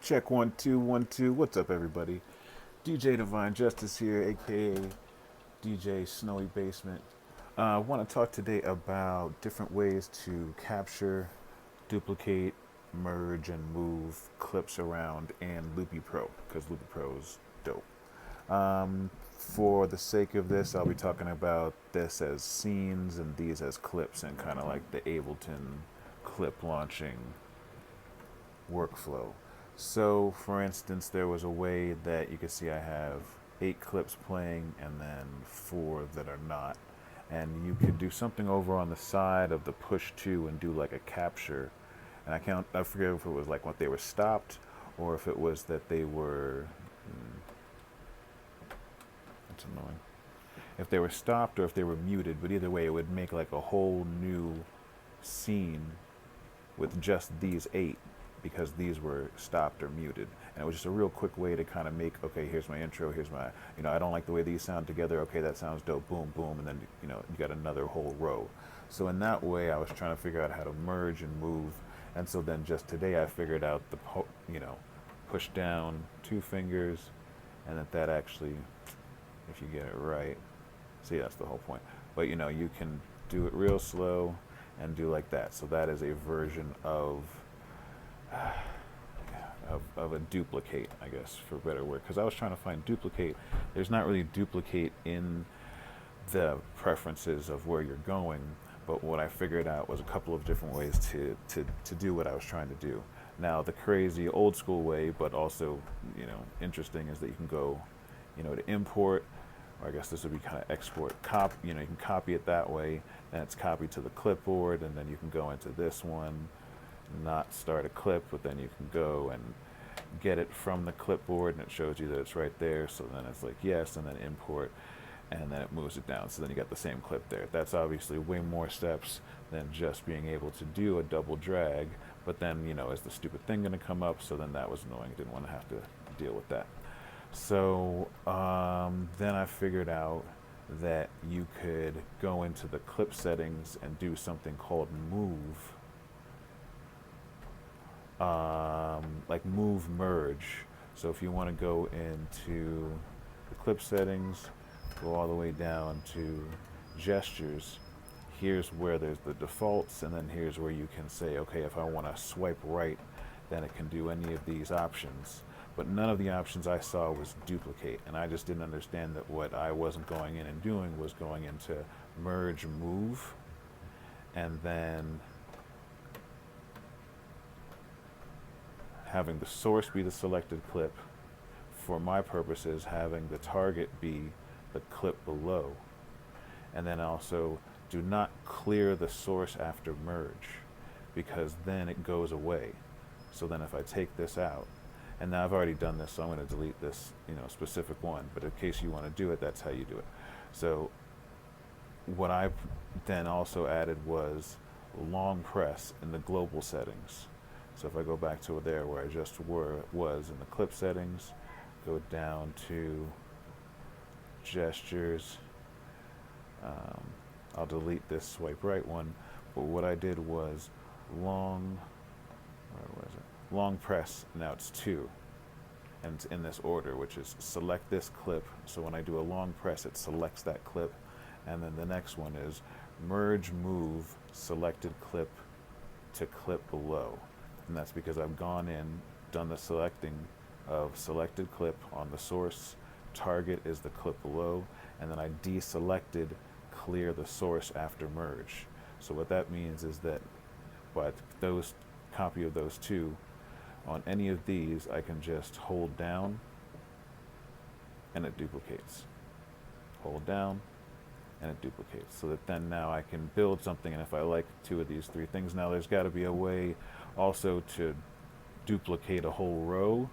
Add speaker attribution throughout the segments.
Speaker 1: Check 1 2 1 2. What's up, everybody? DJ Divine Justice here, aka DJ Snowy Basement. I want to talk today about different ways to capture, duplicate, merge, and move clips around in Loopy Pro, because Loopy Pro is dope. For the sake of this, I'll be talking about this as scenes and these as clips, and kind of like the Ableton clip launching workflow. So, for instance, there was a way that you could see I have 8 clips playing and then 4 that are not. And you could do something over on the side of the push to and do like a capture. And I forget if it was like what they were stopped or if it was that they were, that's annoying. If they were stopped or if they were muted, but either way, it would make like a whole new scene with just these 8 because these were stopped or muted. And it was just a real quick way to kind of make, okay, here's my intro, here's my, I don't like the way these sound together. Okay, that sounds dope, boom, boom. And then, you got another whole row. So in that way, I was trying to figure out how to merge and move. And so then just today, I figured out push down 2 fingers and that actually, if you get it right, see, that's the whole point. But, you can do it real slow and do like that. So that is a version of a duplicate, I guess, for a better word. Because I was trying to find duplicate. There's not really duplicate in the preferences of where you're going. But what I figured out was a couple of different ways to do what I was trying to do. Now, the crazy old school way, but also, interesting, is that you can go, to import, or I guess this would be kind of export, you can copy it that way, then it's copied to the clipboard, and then you can go into this one, not start a clip, but then you can go and get it from the clipboard, and it shows you that it's right there, so then it's like yes, and then import, and then it moves it down, so then you got the same clip there. That's obviously way more steps than just being able to do a double drag, but then, is the stupid thing going to come up? So then that was annoying. Didn't want to have to deal with that. So then I figured out that you could go into the clip settings and do something called move, like move merge. So if you want to go into the clip settings, go all the way down to gestures, here's where there's the defaults, and then here's where you can say, okay, if I want to swipe right, then it can do any of these options. But none of the options I saw was duplicate, and I just didn't understand that what I wasn't going in and doing was going into merge move, and then having the source be the selected clip, for my purposes having the target be the clip below, and then also do not clear the source after merge, because then it goes away. So then if I take this out, and now I've already done this, so I'm going to delete this specific one, but in case you want to do it, that's how you do it. So what I then also added was long press in the global settings. So if I go back to there where I just was in the clip settings, go down to gestures, I'll delete this swipe right one, but what I did was long press, now it's 2, and it's in this order, which is select this clip. So when I do a long press, it selects that clip, and then the next one is merge move selected clip to clip below, and that's because I've gone in, done the selecting of selected clip on the source, target is the clip below, and then I deselected clear the source after merge. So what that means is that by those copy of those 2, on any of these I can just hold down and it duplicates. Hold down and it duplicates, so that then now I can build something, and if I like 2 of these 3 things, now there's got to be a way also to duplicate a whole row.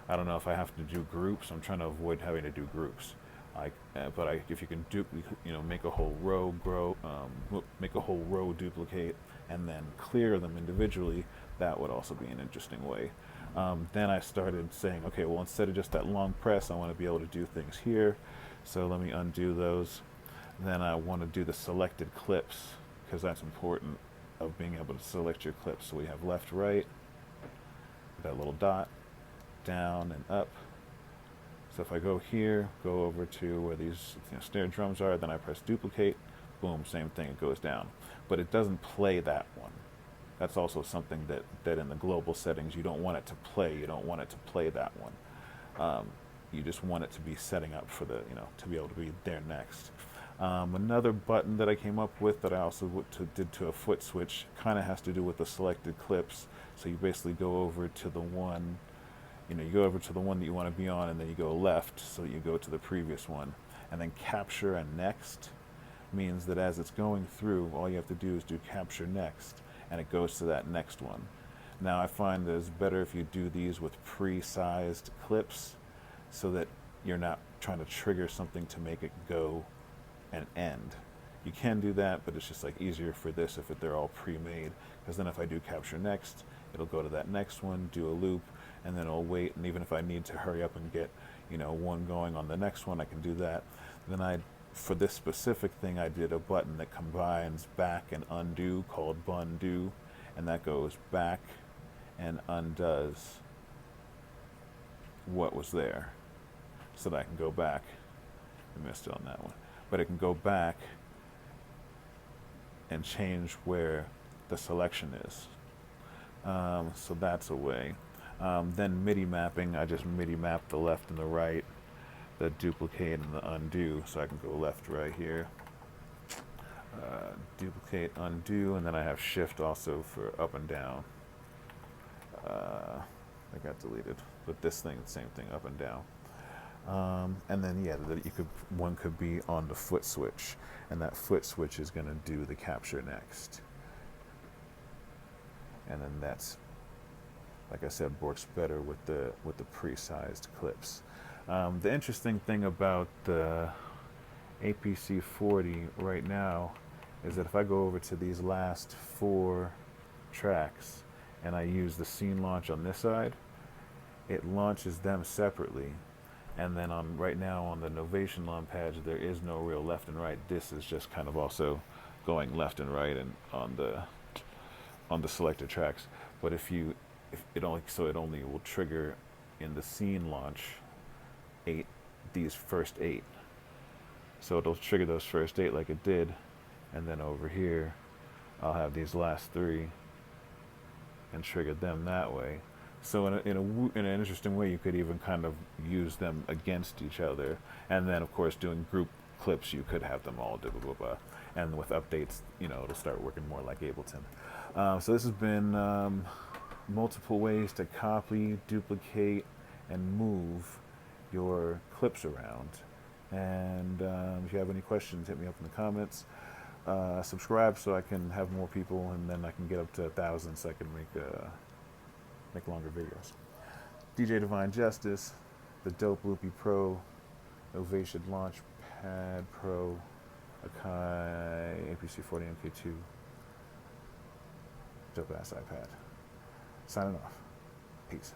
Speaker 1: I don't know if I have to do groups. I'm trying to avoid having to do groups. If you can make a whole row make a whole row duplicate and then clear them individually, that would also be an interesting way. Then I started saying, okay, well, instead of just that long press, I want to be able to do things here. So let me undo those. Then I want to do the selected clips, because that's important, of being able to select your clips. So we have left, right, that little dot, down and up. So if I go here, go over to where these snare drums are, then I press duplicate, boom, same thing, it goes down. But it doesn't play that one. That's also something that in the global settings, you don't want it to play. You don't want it to play that one. You just want it to be setting up for the, to be able to be there next. Another button that I came up with that I also did to a foot switch kind of has to do with the selected clips. So you basically go over to the one, you go over to the one that you want to be on, and then you go left, so you go to the previous one. And then capture and next means that as it's going through, all you have to do is do capture next, and it goes to that next one. Now I find that it's better if you do these with pre-sized clips so that you're not trying to trigger something to make it go and end. You can do that, but it's just like easier for this if they're all pre-made, because then if I do capture next, it'll go to that next one, do a loop, and then it'll wait, and even if I need to hurry up and get one going on the next one, I can do that. Then for this specific thing, I did a button that combines back and undo called undo, and that goes back and undoes what was there, so that I can go back. I missed it on that one, but it can go back and change where the selection is. So that's a way. Then MIDI mapping, I just MIDI map the left and the right, the duplicate and the undo, so I can go left, right here. Duplicate, undo, and then I have shift also for up and down. That got deleted, but this thing, the same thing, up and down. And then one could be on the foot switch, and that foot switch is going to do the capture next. And then that's, like I said, works better with the pre-sized clips. The interesting thing about the APC 40 right now is that if I go over to these last 4 tracks and I use the scene launch on this side, it launches them separately. And then right now on the Novation launch pad, there is no real left and right. This is just kind of also going left and right and on the selected tracks. But if it only will trigger in the scene launch these first 8. So it'll trigger those first 8 like it did, and then over here I'll have these last 3 and trigger them that way. So in an interesting way, you could even kind of use them against each other. And then, of course, doing group clips, you could have them all blah, blah, blah. And with updates, it'll start working more like Ableton. So this has been multiple ways to copy, duplicate, and move your clips around. And if you have any questions, hit me up in the comments. Subscribe so I can have more people, and then I can get up to 1,000 so I can make longer videos. DJ Divine Justice, the Dope Loopy Pro, Novation Launchpad Pro, Akai APC 40 MK2, dope ass iPad. Signing off. Peace.